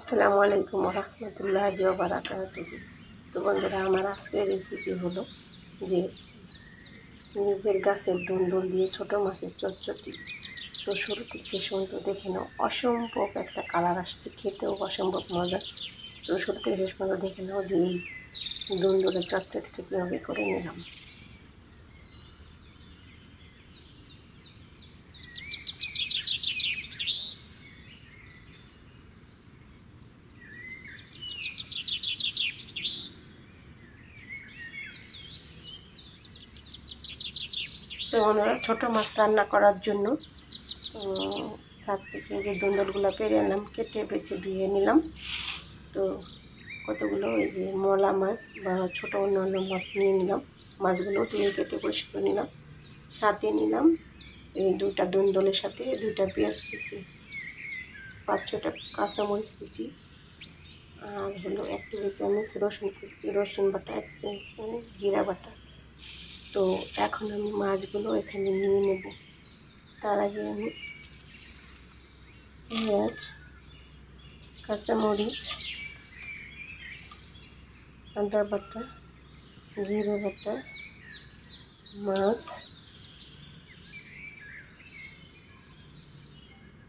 আসসালামু আলাইকুম রহমতুল্লাহি ওয়া বারাকাতুহু। তো বন্ধুরা, আমার আজকের রেসিপি হলো যে নিজের গাছের দুন্দুল দিয়ে ছোটো মাছের চটচটি। তো শুরু থেকে শেষ পর্যন্ত দেখে নাও, অসম্ভব একটা কালার আসছে, খেতেও অসম্ভব মজা। তো শুরু থেকে শেষ পর্যন্ত দেখে নাও যে এই দুন্দুলের চটচটিটা কীভাবে করে নিলাম। তো বন্ধুরা, ছোটো মাছ রান্না করার জন্য ছাদ থেকে যে দুন্দুলগুলো পেরে আনলাম, কেটে বেছে ধুয়ে নিলাম। তো কতগুলো এই যে মলা মাছ বা ছোটো অন্যান্য মাছ নিয়ে নিলাম। মাছগুলো ধুয়ে কেটে পরিষ্কার করে নিলাম। সাথে নিলাম এই দুটা দুন্দুলের সাথে দুটা পেঁয়াজ কুচি, 5-6টা কাঁচামরিচ কুচি, আর হলো 1 টেবিল চামচ রসুন বাটা, 1 চামচ জিরা বাটা। তো এখন আমি মাছগুলো এখানে নিয়ে নেব। তার আগে আমি পেঁয়াজ, কাঁচামরিচ, আদা বাটা, জিরে বাটা, মাছ,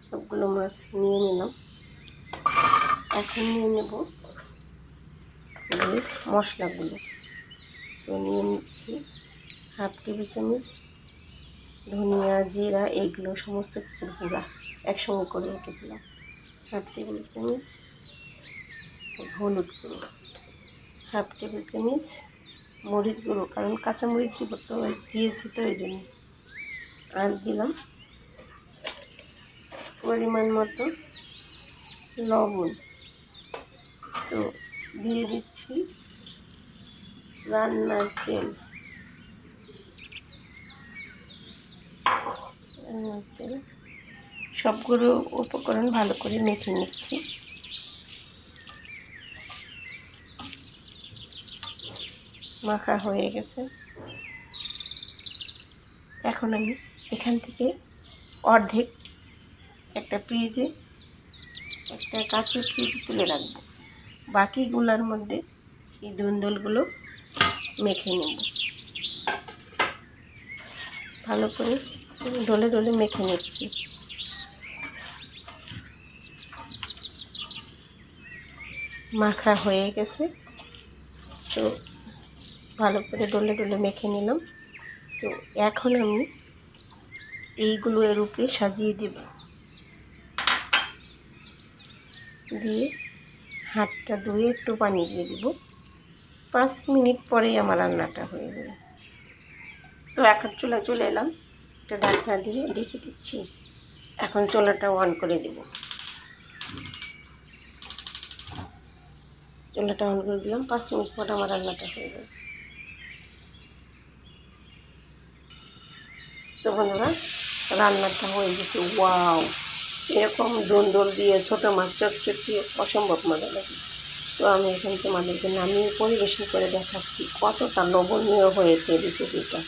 সবগুলো মাছ নিয়ে নিলাম। এখন নিয়ে নেব এই মশলাগুলো। তো নিয়ে নিচ্ছি 1/2 টেবিল চামচ ধনিয়া, জিরা, এগুলো সমস্ত কিছু গুঁড়া একসঙ্গে করে রেখেছিলাম। 1/2 টেবিল চামচ হলুদ গুঁড়ো, 1/2 টেবিল চামচ মরিচ গুঁড়ো, কারণ কাঁচামরিচ দিব তো, দিয়েছি তো এই জন্য। আর দিলাম পরিমাণ মতো লবণ। তো দিয়ে দিচ্ছি রান্নার তেল। সবগুলো উপকরণ ভালো করে মেখে নিচ্ছি। মাখা হয়ে গেছে। এখন আমি এখান থেকে অর্ধেক একটা কাঁচের ফ্রিজে তুলে রাখবো। বাকিগুলোর মধ্যে এই দুন্দুলগুলো মেখে নেব। ভালো করে ডলে ডলে মেখে নিচ্ছি। মাখা হয়ে গেছে। তো ভালো করে ডলে ডলে মেখে নিলাম। তো এখন আমি এইগুলো এর উপরে সাজিয়ে দেব। দিয়ে হাতটা ধুয়ে একটু পানি দিয়ে দিব। 5 মিনিট পরেই আমার রান্নাটা হয়ে যাবে। তো এখন চুলায় চলে এলাম, একটা ঢাকনা দিয়ে ঢেকে দিচ্ছি। এখন চুলাটা অন করে দেব। চুলাটা অন করে দিলাম। 5 মিনিট পর আমার রান্নাটা হয়ে যাবে। তো বন্ধুরা, রান্নাটা হয়ে গেছে। ওয়াও, এরকম দুন্দুল দিয়ে ছোটো মাছ চটচটি অসম্ভব মজা লাগে। তো আমি এখন তোমাদেরকে নামিয়ে পরিবেশন করে দেখাচ্ছি কতটা লোভনীয় হয়েছে রেসিপিটা।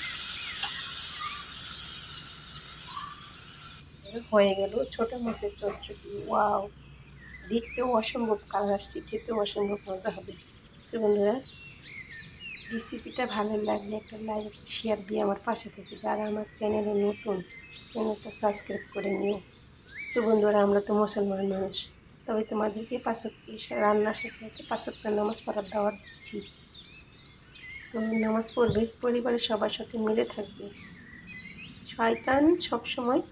হয়ে গেল ছোটো মাছের চটচটি। ওয়াও, দেখতেও অসম্ভব কালার আসছে, খেতেও অসম্ভব মজা হবে। তো বন্ধুরা, রেসিপিটা ভালো লাগলে একটা লাইক শেয়ার দিয়ে আমার পাশে থেকে, যারা আমার চ্যানেলে নতুন, চ্যানেলটা সাবস্ক্রাইব করে নিও। তো বন্ধুরা, আমরা তো মুসলমান মানুষ, তবে তোমাদেরকে রান্নার সাথে সাথে 5 ওয়াক্ত নামাজ পড়ার দাওয়াত দিচ্ছি। তো নামাজ পড়বে, পরিবারের সবার সাথে মিলে থাকবে। শয়তান সবসময়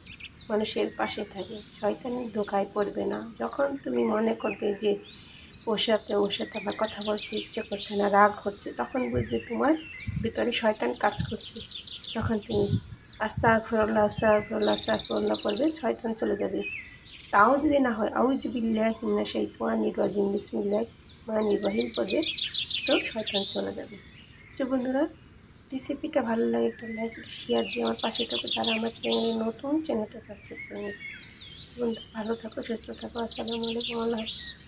মানুষের পাশে থাকে, শয়তানের ধোকায় পড়বে না। যখন তুমি মনে করবে যে ওর সাথে আবার কথা বলতে ইচ্ছে করছে না, রাগ হচ্ছে, তখন বুঝবে তোমার ভিতরে শয়তান কাজ করছে। তখন তুমি আস্তাগফিরুল্লাহ করবে, শয়তান চলে যাবে। তাও যদি না হয়, আউযু বিল্লাহি মিনাশ শাইতানির রাজিম বিসমিল্লাহির রহমানির রহিম পড়বে, তো শয়তান চলে যাবে। তো বন্ধুরা, রেসিপিটা ভালো লাগে একটা লাইক শেয়ার দিয়ে আমার পাশে থাকো। যারা আমার চ্যানেলে নতুন, চ্যানেলটা সাবস্ক্রাইব করে নিও। বন্ধু, ভালো থাকো, সুস্থ থাকো। আসসালামু আলাইকুম। আল্লাহ হাফেজ।